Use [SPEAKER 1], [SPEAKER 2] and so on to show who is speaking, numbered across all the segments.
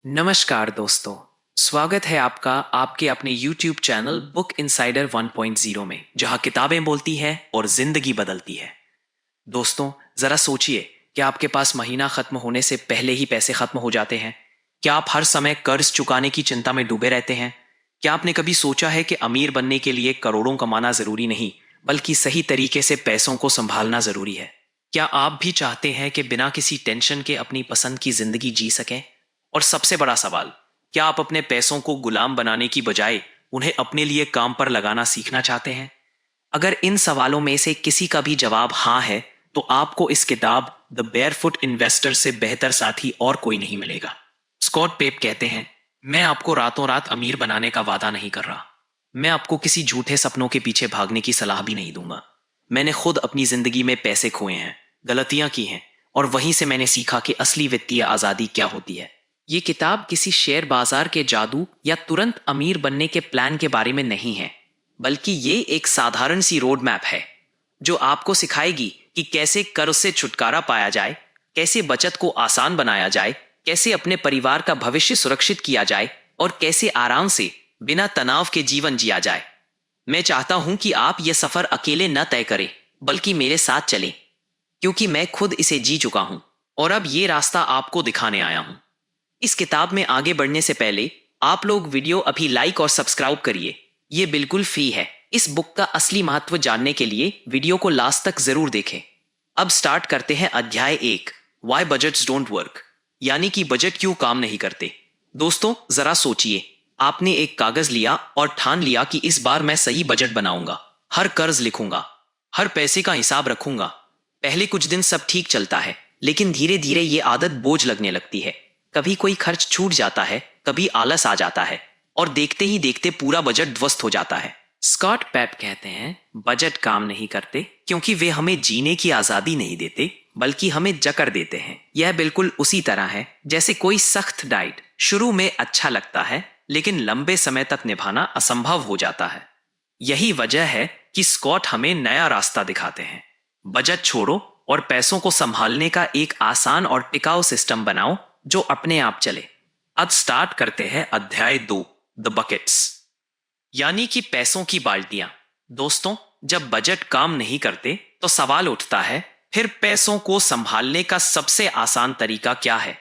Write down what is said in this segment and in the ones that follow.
[SPEAKER 1] नमस्कार दोस्तों। स्वागत है आपका आपके अपने YouTube चैनल बुक इनसाइडर 1.0 में, जहां किताबें बोलती हैं और जिंदगी बदलती है। दोस्तों, जरा सोचिए, क्या आपके पास महीना खत्म होने से पहले ही पैसे खत्म हो जाते हैं? क्या आप हर समय कर्ज चुकाने की चिंता में डूबे रहते हैं? क्या आपने कभी सोचा है कि अमीर बनने के लिए करोड़ों कमाना जरूरी नहीं, बल्कि सही तरीके से पैसों को संभालना जरूरी है? क्या आप भी चाहते हैं कि बिना किसी टेंशन के अपनी पसंद की जिंदगी जी सकें? और सबसे बड़ा सवाल, क्या आप अपने पैसों को गुलाम बनाने की बजाय उन्हें अपने लिए काम पर लगाना सीखना चाहते हैं? अगर इन सवालों में से किसी का भी जवाब हाँ है, तो आपको इस किताब द बेयरफुट इन्वेस्टर से बेहतर साथी और कोई नहीं मिलेगा। स्कॉट पेप कहते हैं, मैं आपको रातों रात अमीर बनाने का वादा नहीं कर रहा। मैं आपको किसी झूठे सपनों के पीछे भागने की सलाह भी नहीं दूंगा। मैंने खुद अपनी जिंदगी में पैसे खोए हैं, गलतियां की हैं, और वहीं से मैंने सीखा कि असली वित्तीय आजादी क्या होती है। ये किताब किसी शेयर बाजार के जादू या तुरंत अमीर बनने के प्लान के बारे में नहीं है, बल्कि ये एक साधारण सी रोड मैप है जो आपको सिखाएगी कि कैसे कर्ज से छुटकारा पाया जाए, कैसे बचत को आसान बनाया जाए, कैसे अपने परिवार का भविष्य सुरक्षित किया जाए और कैसे आराम से बिना तनाव के जीवन जिया जाए। मैं चाहता हूं कि आप यह सफर अकेले न तय करें, बल्कि मेरे साथ चलें, क्योंकि मैं खुद इसे जी चुका हूं और अब ये रास्ता आपको दिखाने आया हूं। इस किताब में आगे बढ़ने से पहले आप लोग वीडियो अभी लाइक और सब्सक्राइब करिए। ये बिल्कुल फ्री है। इस बुक का असली महत्व जानने के लिए वीडियो को लास्ट तक जरूर देखें। अब स्टार्ट करते हैं अध्याय 1, वाई बजट्स डोंट वर्क, यानी कि बजट क्यों काम नहीं करते। दोस्तों, जरा सोचिए, आपने एक कागज लिया और ठान लिया कि इस बार मैं सही बजट बनाऊंगा, हर कर्ज लिखूंगा, हर पैसे का हिसाब रखूंगा। पहले कुछ दिन सब ठीक चलता है, लेकिन धीरे धीरे ये आदत बोझ लगने लगती है। कभी कोई खर्च छूट जाता है, कभी आलस आ जाता है, और देखते ही देखते पूरा बजट ध्वस्त हो जाता है। स्कॉट पेप कहते हैं, बजट काम नहीं करते क्योंकि वे हमें जीने की आजादी नहीं देते, बल्कि हमें जकड़ देते हैं। यह बिल्कुल उसी तरह है जैसे कोई सख्त डाइट शुरू में अच्छा लगता है, लेकिन लंबे समय तक निभाना असंभव हो जाता है। यही वजह है कि स्कॉट हमें नया रास्ता दिखाते हैं। बजट छोड़ो और पैसों को संभालने का एक आसान और टिकाऊ सिस्टम बनाओ जो अपने आप चले। अब स्टार्ट करते हैं अध्याय 2, द बकेट्स, यानी कि पैसों की बाल्टियां। दोस्तों, जब बजट काम नहीं करते तो सवाल उठता है, फिर पैसों को संभालने का सबसे आसान तरीका क्या है?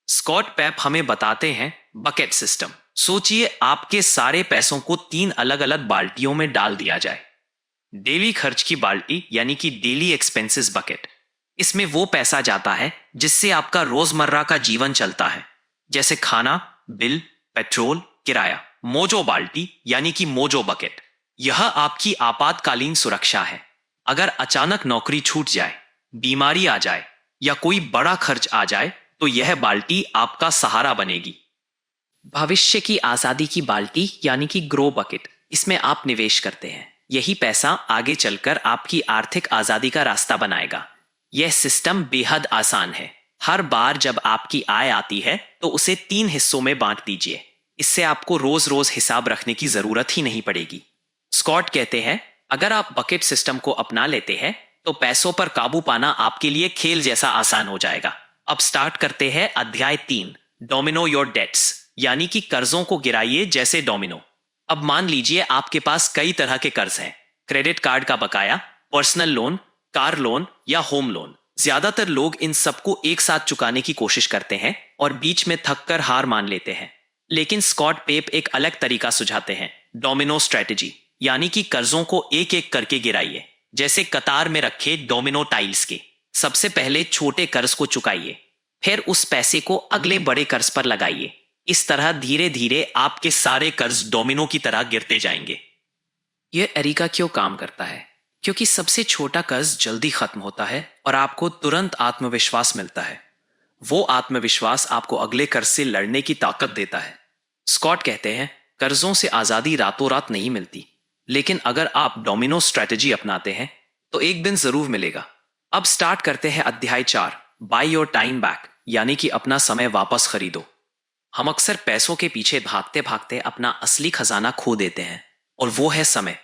[SPEAKER 1] स्कॉट पेप हमें बताते हैं बकेट सिस्टम। सोचिए, आपके सारे पैसों को 3 अलग अलग बाल्टियों में डाल दिया जाए। डेली खर्च की बाल्टी, यानी कि डेली एक्सपेंसेस बकेट। इसमें वो पैसा जाता है जिससे आपका रोजमर्रा का जीवन चलता है, जैसे खाना, बिल, पेट्रोल, किराया। मोजो बाल्टी, यानी कि मोजो बकेट, यह आपकी आपातकालीन सुरक्षा है। अगर अचानक नौकरी छूट जाए, बीमारी आ जाए या कोई बड़ा खर्च आ जाए, तो यह बाल्टी आपका सहारा बनेगी। भविष्य की आजादी की बाल्टी, यानी कि ग्रो बकेट, इसमें आप निवेश करते हैं। यही पैसा आगे चलकर आपकी आर्थिक आजादी का रास्ता बनाएगा। यह सिस्टम बेहद आसान है। हर बार जब आपकी आय आती है तो उसे 3 हिस्सों में बांट दीजिए। इससे आपको रोज रोज हिसाब रखने की जरूरत ही नहीं पड़ेगी। स्कॉट कहते हैं, अगर आप बकेट सिस्टम को अपना लेते हैं तो पैसों पर काबू पाना आपके लिए खेल जैसा आसान हो जाएगा। अब स्टार्ट करते हैं अध्याय 3, डोमिनो योर डेट्स, यानी कि कर्जों को गिराइए जैसे डोमिनो। अब मान लीजिए आपके पास कई तरह के कर्ज हैं। क्रेडिट कार्ड का बकाया, पर्सनल लोन, कार लोन या होम लोन। ज्यादातर लोग इन सबको एक साथ चुकाने की कोशिश करते हैं और बीच में थककर हार मान लेते हैं। लेकिन स्कॉट पेप एक अलग तरीका सुझाते हैं, डोमिनो स्ट्रेटेजी, यानी कि कर्जों को एक एक करके गिराइए, जैसे कतार में रखे डोमिनो टाइल्स के। सबसे पहले छोटे कर्ज को चुकाइए, फिर उस पैसे को अगले बड़े कर्ज पर लगाइए। इस तरह धीरे धीरे आपके सारे कर्ज डोमिनो की तरह गिरते जाएंगे। यह तरीका क्यों काम करता है? क्योंकि सबसे छोटा कर्ज जल्दी खत्म होता है और आपको तुरंत आत्मविश्वास मिलता है। वो आत्मविश्वास आपको अगले कर्ज से लड़ने की ताकत देता है। स्कॉट कहते हैं, कर्जों से आजादी रातों रात नहीं मिलती, लेकिन अगर आप डोमिनो स्ट्रेटेजी अपनाते हैं तो एक दिन जरूर मिलेगा। अब स्टार्ट करते हैं अध्याय 4, बाय योर टाइम बैक, यानी कि अपना समय वापस खरीदो। हम अक्सर पैसों के पीछे भागते भागते अपना असली खजाना खो देते हैं, और वो है समय।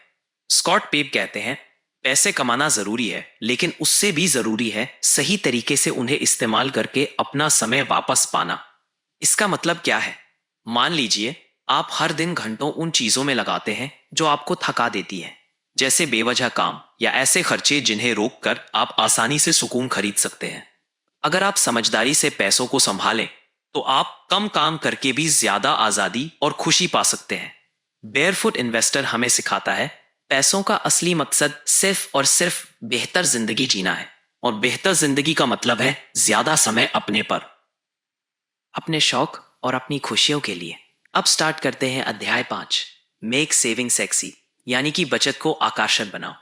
[SPEAKER 1] स्कॉट पेप कहते हैं, पैसे कमाना जरूरी है, लेकिन उससे भी जरूरी है सही तरीके से उन्हें इस्तेमाल करके अपना समय वापस पाना। इसका मतलब क्या है? मान लीजिए आप हर दिन घंटों उन चीजों में लगाते हैं जो आपको थका देती है, जैसे बेवजह काम या ऐसे खर्चे जिन्हें रोककर आप आसानी से सुकून खरीद सकते हैं। अगर आप समझदारी से पैसों को संभालें तो आप कम काम करके भी ज्यादा आजादी और खुशी पा सकते हैं। बेयरफुट इन्वेस्टर हमें सिखाता है पैसों का असली मकसद सिर्फ और सिर्फ बेहतर जिंदगी जीना है, और बेहतर जिंदगी का मतलब है ज्यादा समय अपने पर, अपने शौक और अपनी खुशियों के लिए। अब स्टार्ट करते हैं अध्याय 5, मेक सेविंग सेक्सी, यानी कि बचत को आकर्षक बनाओ।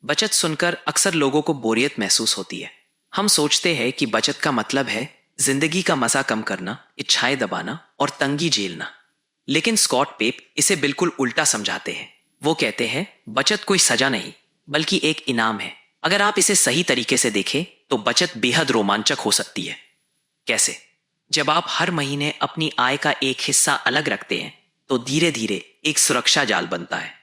[SPEAKER 1] बचत सुनकर अक्सर लोगों को बोरियत महसूस होती है। हम सोचते हैं कि बचत का मतलब है जिंदगी का मजा कम करना, इच्छाएं दबाना और तंगी झेलना। लेकिन स्कॉट पेप इसे बिल्कुल उल्टा समझाते हैं। वो कहते हैं बचत कोई सजा नहीं बल्कि एक इनाम है। अगर आप इसे सही तरीके से देखें तो बचत बेहद रोमांचक हो सकती है। कैसे? जब आप हर महीने अपनी आय का एक हिस्सा अलग रखते हैं तो धीरे धीरे एक सुरक्षा जाल बनता है।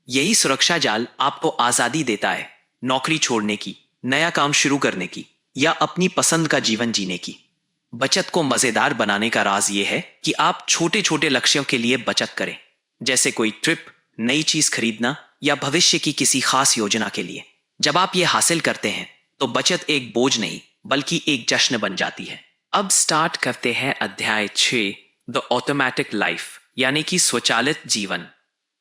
[SPEAKER 1] यही सुरक्षा जाल आपको आजादी देता है, नौकरी छोड़ने की, नया काम शुरू करने की या अपनी पसंद का जीवन जीने की। बचत को मजेदार बनाने का राज यह है कि आप छोटे छोटे लक्ष्यों के लिए बचत करें, जैसे कोई ट्रिप, नई चीज खरीदना या भविष्य की किसी खास योजना के लिए। जब आप ये हासिल करते हैं तो बचत एक बोझ नहीं बल्कि एक जश्न बन जाती है। अब स्टार्ट करते हैं अध्याय 6, द ऑटोमेटिक लाइफ, यानी कि स्वचालित जीवन।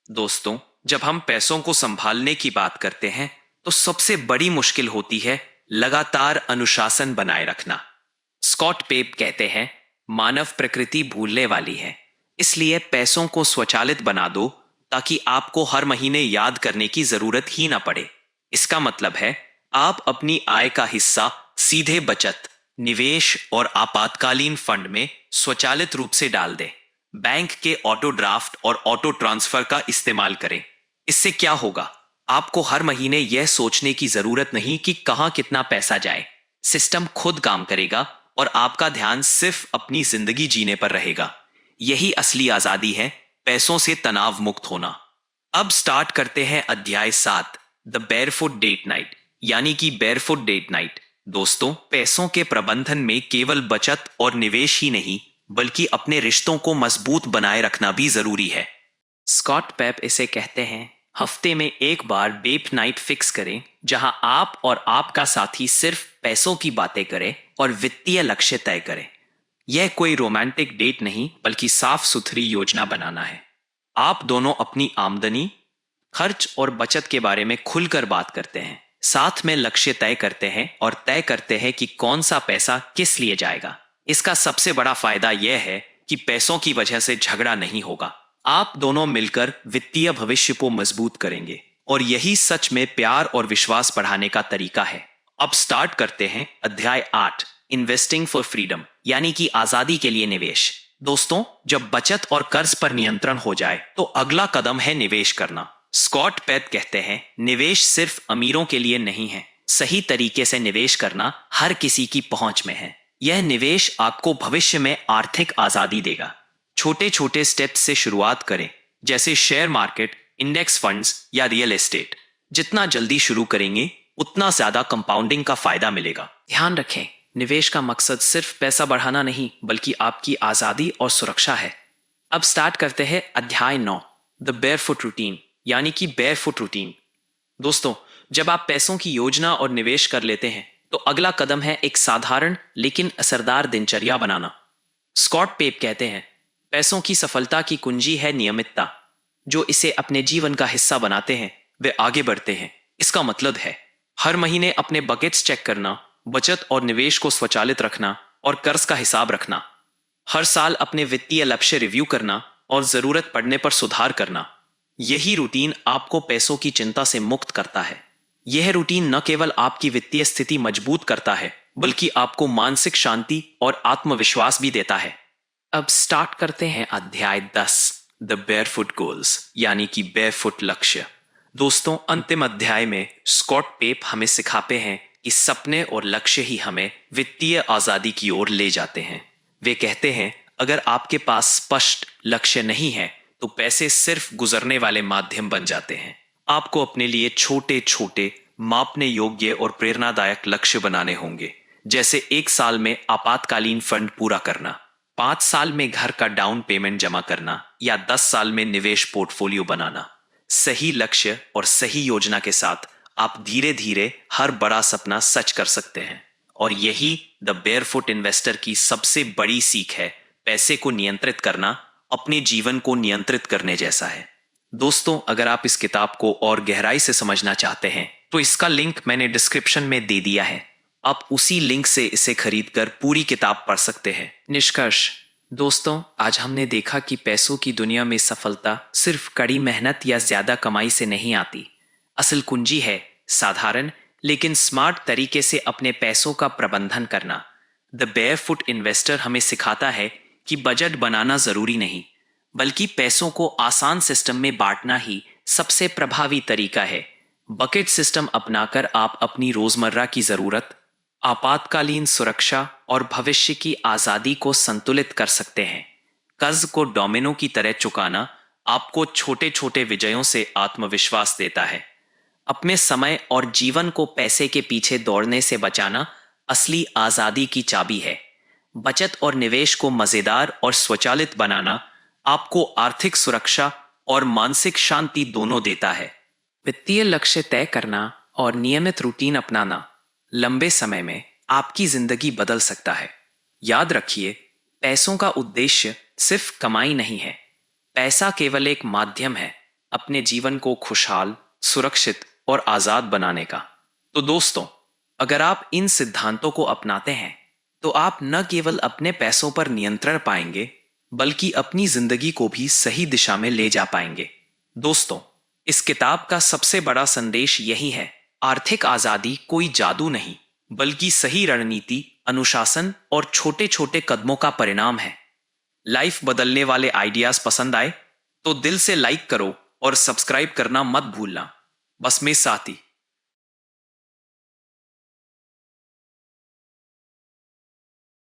[SPEAKER 1] दोस्तों, जब हम पैसों को संभालने की बात करते हैं तो सबसे बड़ी मुश्किल होती है लगातार अनुशासन बनाए रखना। स्कॉट पेप कहते हैं मानव प्रकृति भूलने वाली है, इसलिए पैसों को स्वचालित बना दो ताकि आपको हर महीने याद करने की जरूरत ही ना पड़े। इसका मतलब है आप अपनी आय का हिस्सा सीधे बचत, निवेश और आपातकालीन फंड में स्वचालित रूप से डाल दें। बैंक के ऑटो ड्राफ्ट और ऑटो ट्रांसफर का इस्तेमाल करें। इससे क्या होगा? आपको हर महीने यह सोचने की जरूरत नहीं कि कहां कितना पैसा जाए। सिस्टम खुद काम करेगा और आपका ध्यान सिर्फ अपनी जिंदगी जीने पर रहेगा। यही असली आजादी है, पैसों से तनाव मुक्त होना। अब स्टार्ट करते हैं अध्याय 7, द बेयरफुट डेट नाइट, यानी कि बेयरफुट डेट नाइट। दोस्तों, पैसों के प्रबंधन में केवल बचत और निवेश ही नहीं बल्कि अपने रिश्तों को मजबूत बनाए रखना भी जरूरी है। स्कॉट पेप इसे कहते हैं हफ्ते में एक बार बेप नाइट फिक्स करें, जहां आप और आपका साथी सिर्फ पैसों की बातें करें और वित्तीय लक्ष्य तय करें। यह कोई रोमांटिक डेट नहीं बल्कि साफ सुथरी योजना बनाना है। आप दोनों अपनी आमदनी, खर्च और बचत के बारे में खुलकर बात करते हैं, साथ में लक्ष्य तय करते हैं और तय करते हैं कि कौन सा पैसा किस लिए जाएगा। इसका सबसे बड़ा फायदा यह है कि पैसों की वजह से झगड़ा नहीं होगा। आप दोनों मिलकर वित्तीय भविष्य को मजबूत करेंगे और यही सच में प्यार और विश्वास बढ़ाने का तरीका है। अब स्टार्ट करते हैं अध्याय 8, इन्वेस्टिंग फॉर फ्रीडम, यानी कि आजादी के लिए निवेश। दोस्तों, जब बचत और कर्ज पर नियंत्रण हो जाए तो अगला कदम है निवेश करना। स्कॉट पेप कहते हैं निवेश सिर्फ अमीरों के लिए नहीं है। सही तरीके से निवेश करना हर किसी की पहुंच में है। यह निवेश आपको भविष्य में आर्थिक आजादी देगा। छोटे छोटे स्टेप्स से शुरुआत करें, जैसे शेयर मार्केट, इंडेक्स फंड्स या रियल एस्टेट। जितना जल्दी शुरू करेंगे उतना ज्यादा कंपाउंडिंग का फायदा मिलेगा। ध्यान रखें, निवेश का मकसद सिर्फ पैसा बढ़ाना नहीं बल्कि आपकी आजादी और सुरक्षा है। अब स्टार्ट करते हैं अध्याय 9, द बेयरफुट रूटीन, यानी कि बेयरफुट रूटीन। दोस्तों, जब आप पैसों की योजना और निवेश कर लेते हैं तो अगला कदम है एक साधारण लेकिन असरदार दिनचर्या बनाना। स्कॉट पेप कहते हैं पैसों की सफलता की कुंजी है नियमितता। जो इसे अपने जीवन का हिस्सा बनाते हैं वे आगे बढ़ते हैं। इसका मतलब है हर महीने अपने बकेट्स चेक करना, बचत और निवेश को स्वचालित रखना और कर्ज का हिसाब रखना। हर साल अपने वित्तीय लक्ष्य रिव्यू करना और जरूरत पड़ने पर सुधार करना। यही रूटीन आपको पैसों की चिंता से मुक्त करता है। यह रूटीन न केवल आपकी वित्तीय स्थिति मजबूत करता है बल्कि आपको मानसिक शांति और आत्मविश्वास भी देता है। अब स्टार्ट करते हैं अध्याय 10, द बेयरफुट गोल्स, यानी कि बेयरफुट लक्ष्य। दोस्तों, अंतिम अध्याय में स्कॉट पेप हमें सिखाते हैं कि सपने और लक्ष्य ही हमें वित्तीय आजादी की ओर ले जाते हैं। वे कहते हैं अगर आपके पास स्पष्ट लक्ष्य नहीं है तो पैसे सिर्फ गुजरने वाले माध्यम बन जाते हैं। आपको अपने लिए छोटे छोटे मापने योग्य और प्रेरणादायक लक्ष्य बनाने होंगे, जैसे एक साल में आपातकालीन फंड पूरा करना, 5 साल में घर का डाउन पेमेंट जमा करना या 10 साल में निवेश पोर्टफोलियो बनाना। सही लक्ष्य और सही योजना के साथ आप धीरे धीरे हर बड़ा सपना सच कर सकते हैं। और यही द बेयरफुट इन्वेस्टर की सबसे बड़ी सीख है। पैसे को नियंत्रित करना अपने जीवन को नियंत्रित करने जैसा है। दोस्तों, अगर आप इस किताब को और गहराई से समझना चाहते हैं तो इसका लिंक मैंने डिस्क्रिप्शन में दे दिया है। आप उसी लिंक से इसे खरीदकर पूरी किताब पढ़ सकते हैं। निष्कर्ष दोस्तों, आज हमने देखा कि पैसों की दुनिया में सफलता सिर्फ कड़ी मेहनत या ज्यादा कमाई से नहीं आती। असल कुंजी है साधारण लेकिन स्मार्ट तरीके से अपने पैसों का प्रबंधन करना। द बेयरफुट इन्वेस्टर हमें सिखाता है कि बजट बनाना जरूरी नहीं, बल्कि पैसों को आसान सिस्टम में बांटना ही सबसे प्रभावी तरीका है। बकेट सिस्टम अपनाकर आप अपनी रोजमर्रा की जरूरत, आपातकालीन सुरक्षा और भविष्य की आजादी को संतुलित कर सकते हैं। कर्ज को डोमिनो की तरह चुकाना आपको छोटे छोटे विजयों से आत्मविश्वास देता है। अपने समय और जीवन को पैसे के पीछे दौड़ने से बचाना असली आजादी की चाबी है। बचत और निवेश को मजेदार और स्वचालित बनाना आपको आर्थिक सुरक्षा और मानसिक शांति दोनों देता है। वित्तीय लक्ष्य तय करना और नियमित रूटीन अपनाना लंबे समय में आपकी जिंदगी बदल सकता है। याद रखिए, पैसों का उद्देश्य सिर्फ कमाई नहीं है। पैसा केवल एक माध्यम है अपने जीवन को खुशहाल, सुरक्षित और आजाद बनाने का। तो दोस्तों, अगर आप इन सिद्धांतों को अपनाते हैं तो आप न केवल अपने पैसों पर नियंत्रण पाएंगे बल्कि अपनी जिंदगी को भी सही दिशा में ले जा पाएंगे। दोस्तों, इस किताब का सबसे बड़ा संदेश यही है, आर्थिक आजादी कोई जादू नहीं बल्कि सही रणनीति, अनुशासन और छोटे छोटे कदमों का परिणाम है। लाइफ बदलने वाले आइडियाज पसंद आए तो दिल से लाइक करो और सब्सक्राइब करना मत भूलना। बस मेरे साथ ही।